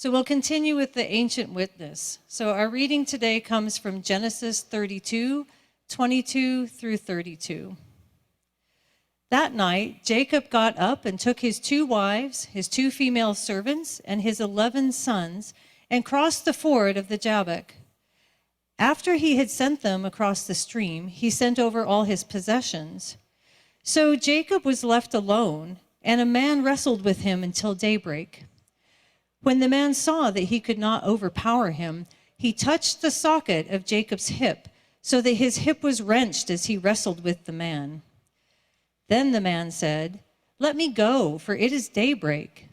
So we'll continue with the ancient witness. So our reading today comes from Genesis 32, 22 through 32. That night, Jacob got up and took his 2 wives, his 2 female servants, and his 11 sons, and crossed the ford of the Jabbok. After he had sent them across the stream, he sent over all his possessions. So Jacob was left alone, and a man wrestled with him until daybreak. When the man saw that he could not overpower him, he touched the socket of Jacob's hip, so that his hip was wrenched as he wrestled with the man. Then the man said, "Let me go, for it is daybreak."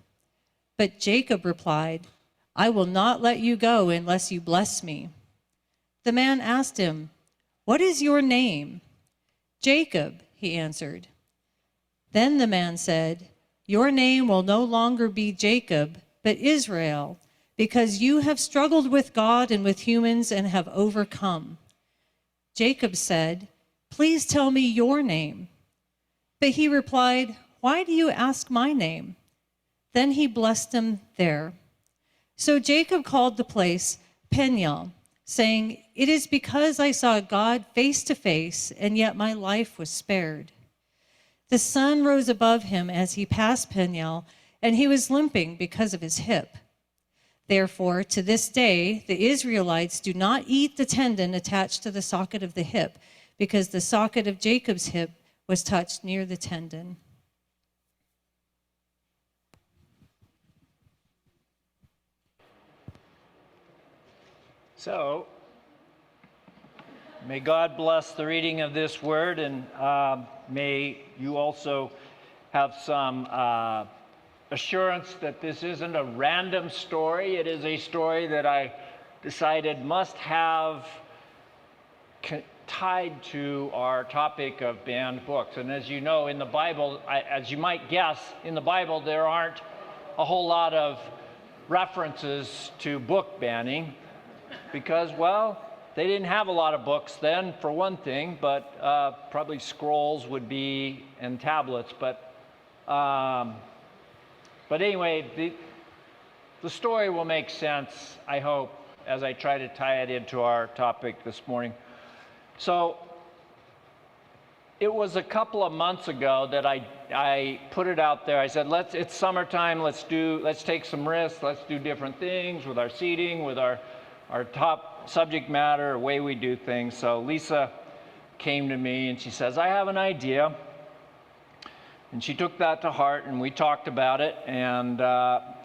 But Jacob replied, "I will not let you go unless you bless me." The man asked him, "What is your name?" "Jacob," he answered. Then the man said, "Your name will no longer be Jacob, but Israel, because you have struggled with God and with humans and have overcome." Jacob said, "Please tell me your name." But he replied, "Why do you ask my name?" Then he blessed him there. So Jacob called the place Peniel, saying, "It is because I saw God face to face, and yet my life was spared." The sun rose above him as he passed Peniel, and he was limping because of his hip. Therefore, to this day, the Israelites do not eat the tendon attached to the socket of the hip, because the socket of Jacob's hip was touched near the tendon. So, may God bless the reading of this word, and may you also have some assurance that this isn't a random story. It is a story that I decided must have tied to our topic of banned books. And as you know, in the Bible, as you might guess, in the Bible there aren't a whole lot of references to book banning because, well, they didn't have a lot of books then, for one thing, but probably scrolls would be, and tablets, but anyway, the story will make sense, I hope, as I try to tie it into our topic this morning. So, it was a couple of months ago that I put it out there. I said, it's summertime, let's take some risks, let's do different things with our seating, with our top subject matter, the way we do things. So Lisa came to me and she says, "I have an idea." And she took that to heart, and we talked about it, and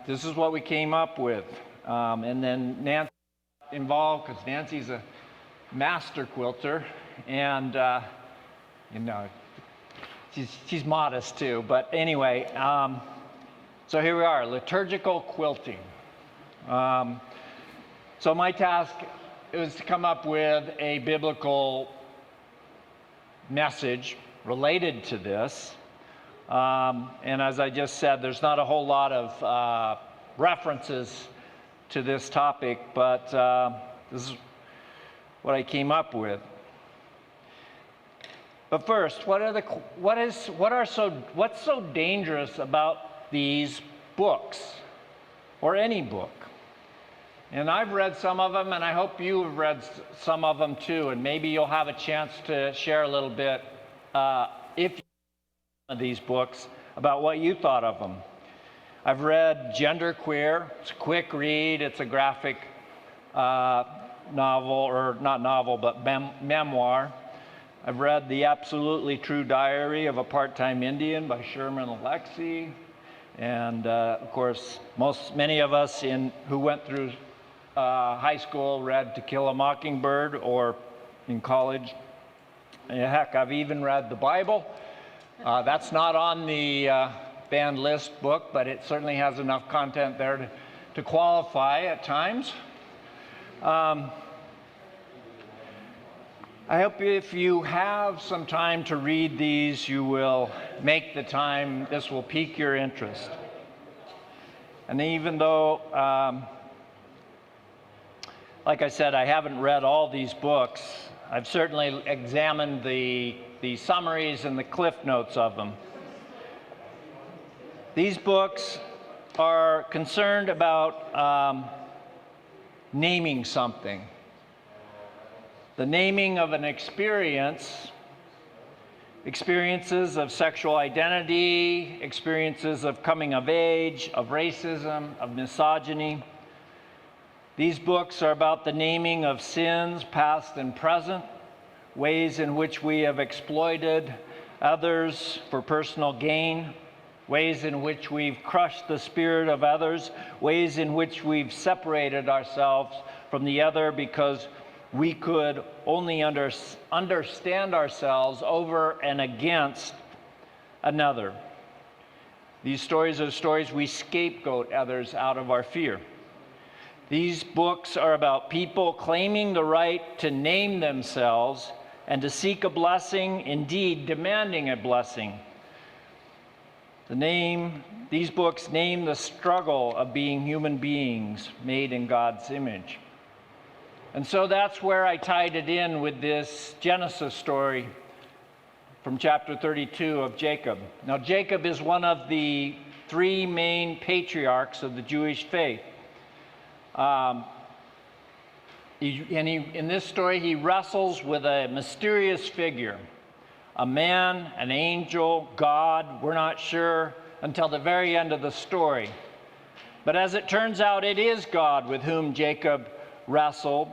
this is what we came up with. And then Nancy got involved, because Nancy's a master quilter, and she's modest too. But anyway, so here we are, liturgical quilting. So my task was to come up with a biblical message related to this. And as I just said, there's not a whole lot of references to this topic, but this is what I came up with. But first, what's so dangerous about these books, or any book? And I've read some of them, and I hope you have read some of them too, and maybe you'll have a chance to share a little bit, if you of these books, about what you thought of them. I've read Genderqueer. It's a quick read. It's a graphic novel, or not novel, but memoir. I've read The Absolutely True Diary of a Part-Time Indian by Sherman Alexie. And of course, many of us who went through high school read To Kill a Mockingbird, or in college. And heck, I've even read the Bible. That's not on the banned list book, but it certainly has enough content there to qualify at times. I hope if you have some time to read these, you will make the time. This will pique your interest. And even though, like I said, I haven't read all these books, I've certainly examined the summaries and the cliff notes of them. These books are concerned about naming something. The naming of an experience, experiences of sexual identity, experiences of coming of age, of racism, of misogyny. These books are about the naming of sins, past and present, ways in which we have exploited others for personal gain, ways in which we've crushed the spirit of others, ways in which we've separated ourselves from the other because we could only understand ourselves over and against another. These stories are stories we scapegoat others out of our fear. These books are about people claiming the right to name themselves and to seek a blessing, indeed demanding a blessing. These books name the struggle of being human beings made in God's image. And so that's where I tied it in with this Genesis story from chapter 32 of Jacob. Now, Jacob is one of the three main patriarchs of the Jewish faith. In this story, he wrestles with a mysterious figure, a man, an angel, God, we're not sure until the very end of the story. But as it turns out, it is God with whom Jacob wrestled.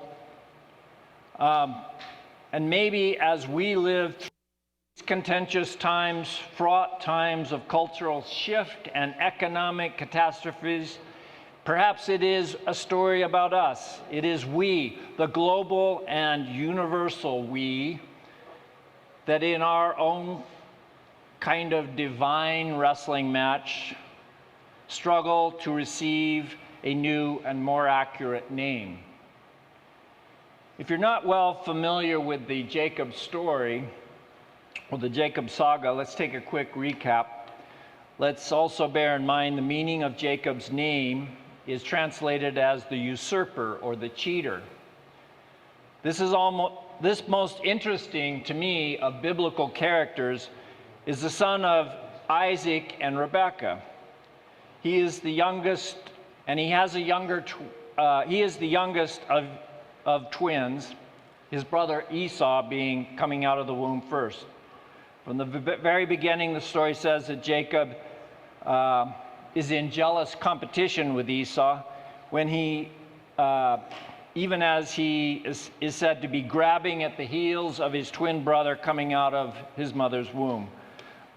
And maybe as we live through these contentious times, fraught times of cultural shift and economic catastrophes, perhaps it is a story about us. It is we, the global and universal we, that in our own kind of divine wrestling match struggle to receive a new and more accurate name. If you're not well familiar with the Jacob story or the Jacob saga, let's take a quick recap. Let's also bear in mind the meaning of Jacob's name is translated as the usurper or the cheater. This most interesting to me of biblical characters is the son of Isaac and Rebekah. He is the youngest, and he has a younger. He is the youngest of twins. His brother Esau coming out of the womb first. From the very beginning, the story says that Jacob is in jealous competition with Esau when he, even as he is said to be grabbing at the heels of his twin brother coming out of his mother's womb.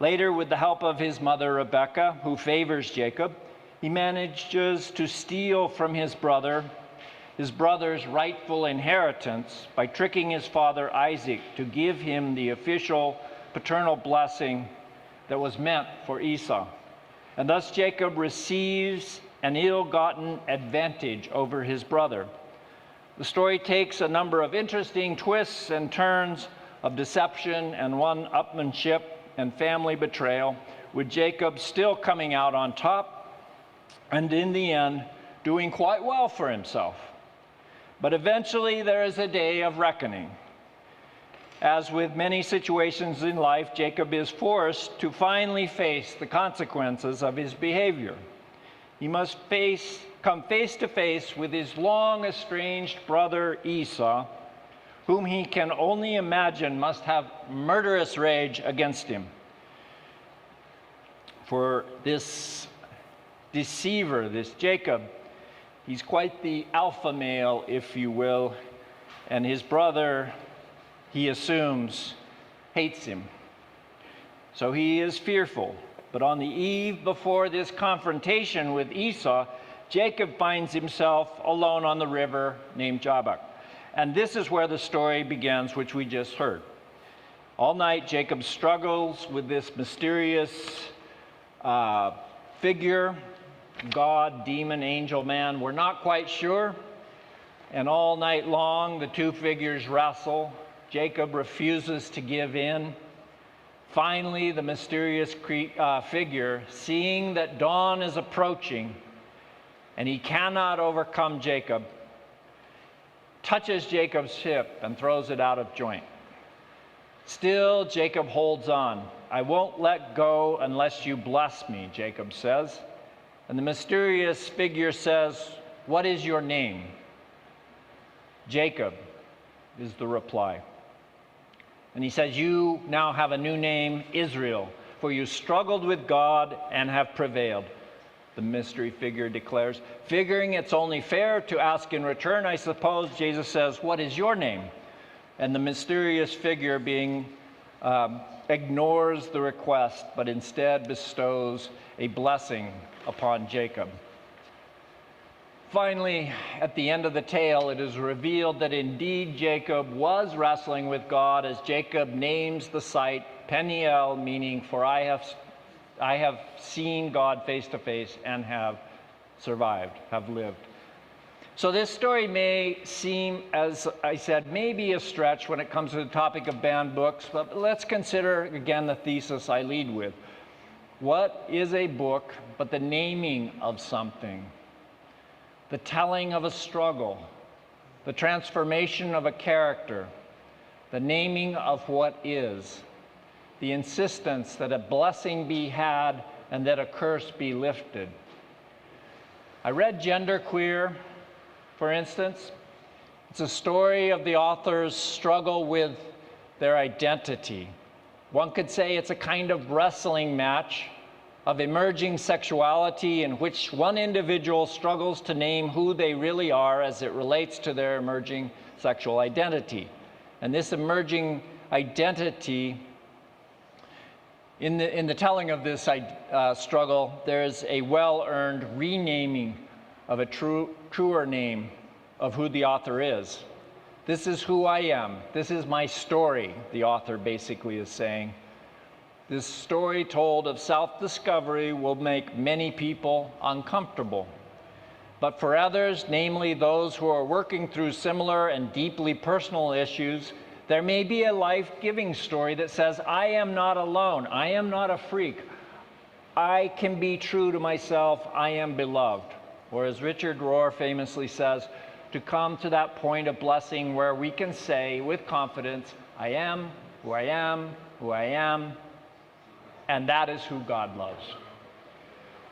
Later, with the help of his mother Rebekah, who favors Jacob, he manages to steal from his brother's rightful inheritance by tricking his father Isaac to give him the official paternal blessing that was meant for Esau. And thus Jacob receives an ill-gotten advantage over his brother. The story takes a number of interesting twists and turns of deception and one-upmanship and family betrayal, with Jacob still coming out on top and in the end doing quite well for himself. But eventually there is a day of reckoning. As with many situations in life, Jacob is forced to finally face the consequences of his behavior. He must come face to face with his long estranged brother Esau, whom he can only imagine must have murderous rage against him. For this deceiver, this Jacob, he's quite the alpha male, if you will, and his brother, he assumes, hates him. So he is fearful. But on the eve before this confrontation with Esau, Jacob finds himself alone on the river named Jabbok. And this is where the story begins, which we just heard. All night, Jacob struggles with this mysterious figure, God, demon, angel, man. We're not quite sure. And all night long, the two figures wrestle. Jacob refuses to give in. Finally, the mysterious figure, seeing that dawn is approaching and he cannot overcome Jacob, touches Jacob's hip and throws it out of joint. Still, Jacob holds on. I won't let go unless you bless me, Jacob says. And the mysterious figure says, "What is your name?" "Jacob," is the reply. And he says, "You now have a new name, Israel, for you struggled with God and have prevailed," the mystery figure declares. Figuring it's only fair to ask in return, I suppose, Jesus says, "What is your name?" And the mysterious figure ignores the request, but instead bestows a blessing upon Jacob. Finally, at the end of the tale, it is revealed that indeed Jacob was wrestling with God, as Jacob names the site Peniel, meaning "for I have seen God face to face and have survived," have lived. So this story may seem, as I said, maybe a stretch when it comes to the topic of banned books, but let's consider again the thesis I lead with. What is a book but the naming of something? The telling of a struggle, the transformation of a character, the naming of what is, the insistence that a blessing be had and that a curse be lifted. I read Genderqueer, for instance. It's a story of the author's struggle with their identity. One could say it's a kind of wrestling match of emerging sexuality in which one individual struggles to name who they really are as it relates to their emerging sexual identity. And this emerging identity, in the telling of this struggle, there's a well-earned renaming of a truer name of who the author is. This is who I am. This is my story, the author basically is saying. This story told of self-discovery will make many people uncomfortable. But for others, namely those who are working through similar and deeply personal issues, there may be a life-giving story that says, I am not alone. I am not a freak. I can be true to myself. I am beloved. Or as Richard Rohr famously says, to come to that point of blessing where we can say with confidence, I am who I am, who I am, and that is who God loves.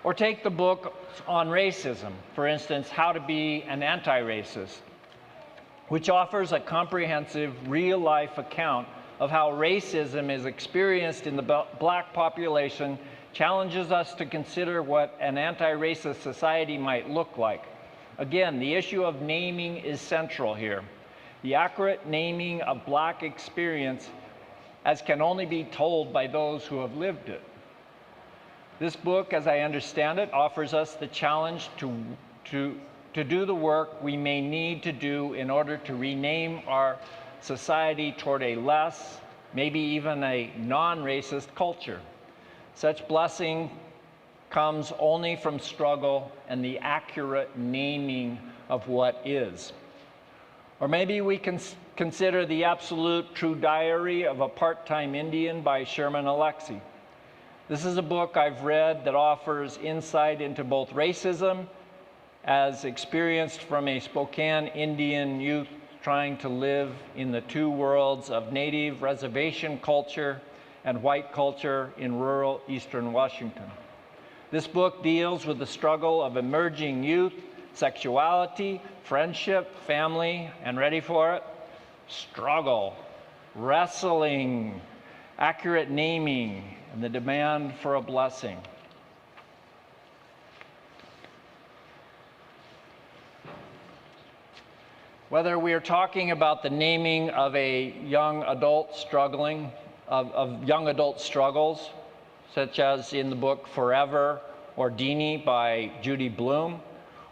Or take the book on racism, for instance, How to Be an Anti-Racist, which offers a comprehensive, real-life account of how racism is experienced in the Black population, challenges us to consider what an anti-racist society might look like. Again, the issue of naming is central here. The accurate naming of Black experience as can only be told by those who have lived it. This book, as I understand it, offers us the challenge to do the work we may need to do in order to rename our society toward a less, maybe even a non-racist culture. Such blessing comes only from struggle and the accurate naming of what is. Or maybe we can consider The Absolute True Diary of a Part-Time Indian by Sherman Alexie. This is a book I've read that offers insight into both racism as experienced from a Spokane Indian youth trying to live in the two worlds of native reservation culture and white culture in rural eastern Washington. This book deals with the struggle of emerging youth, sexuality, friendship, family, and ready for it? Struggle, wrestling, accurate naming, and the demand for a blessing. Whether we are talking about the naming of a young adult struggling, of young adult struggles, such as in the book Forever or Deanie by Judy Blume,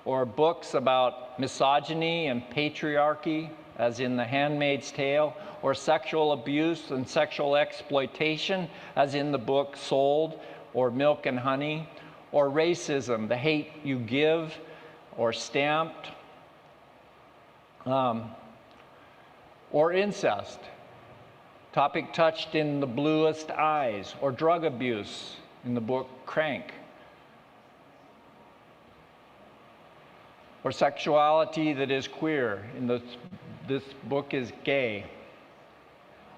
or books about misogyny and patriarchy, as in The Handmaid's Tale, or sexual abuse and sexual exploitation, as in the book Sold or Milk and Honey, or racism, The Hate You Give, or Stamped, or incest, topic touched in The Bluest Eyes, or drug abuse in the book Crank, or sexuality that is queer in this book is Gay.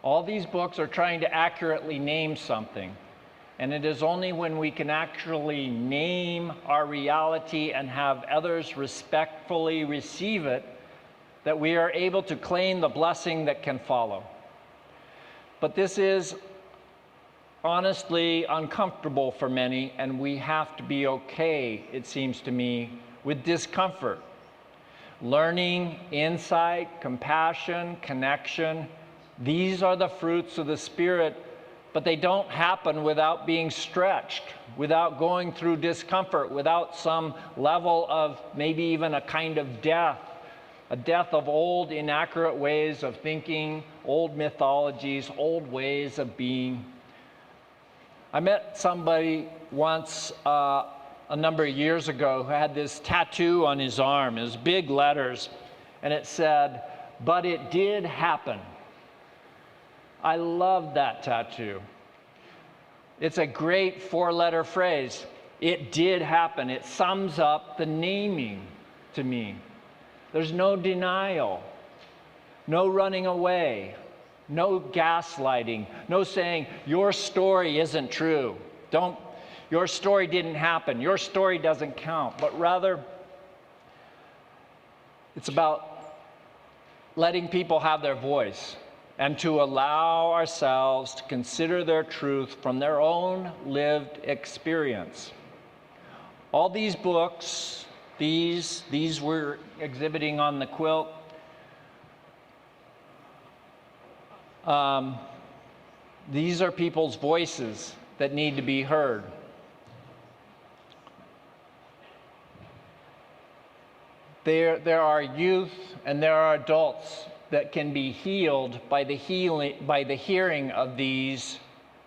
All these books are trying to accurately name something. And it is only when we can actually name our reality and have others respectfully receive it that we are able to claim the blessing that can follow. But this is honestly uncomfortable for many, and we have to be okay, it seems to me, with discomfort. Learning, insight, compassion, connection, these are the fruits of the Spirit, but they don't happen without being stretched, without going through discomfort, without some level of maybe even a kind of death, a death of old inaccurate ways of thinking, old mythologies, old ways of being. I met somebody once a number of years ago who had this tattoo on his arm. It was big letters, and it said, "But it did happen." I love that tattoo. It's a great four-letter phrase. It did happen. It sums up the naming to me. There's no denial, no running away, no gaslighting, no saying, your story isn't true. Your story didn't happen. Your story doesn't count. But rather, it's about letting people have their voice and to allow ourselves to consider their truth from their own lived experience. All these books, these we're exhibiting on the quilt, these are people's voices that need to be heard. There are youth and there are adults that can be healed by the hearing of these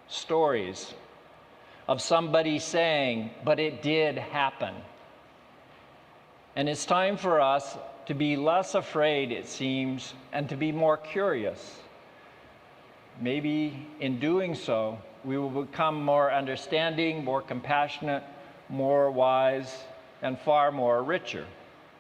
stories of somebody saying, "But it did happen." And it's time for us to be less afraid, it seems, and to be more curious. Maybe in doing so, we will become more understanding, more compassionate, more wise, and far more richer.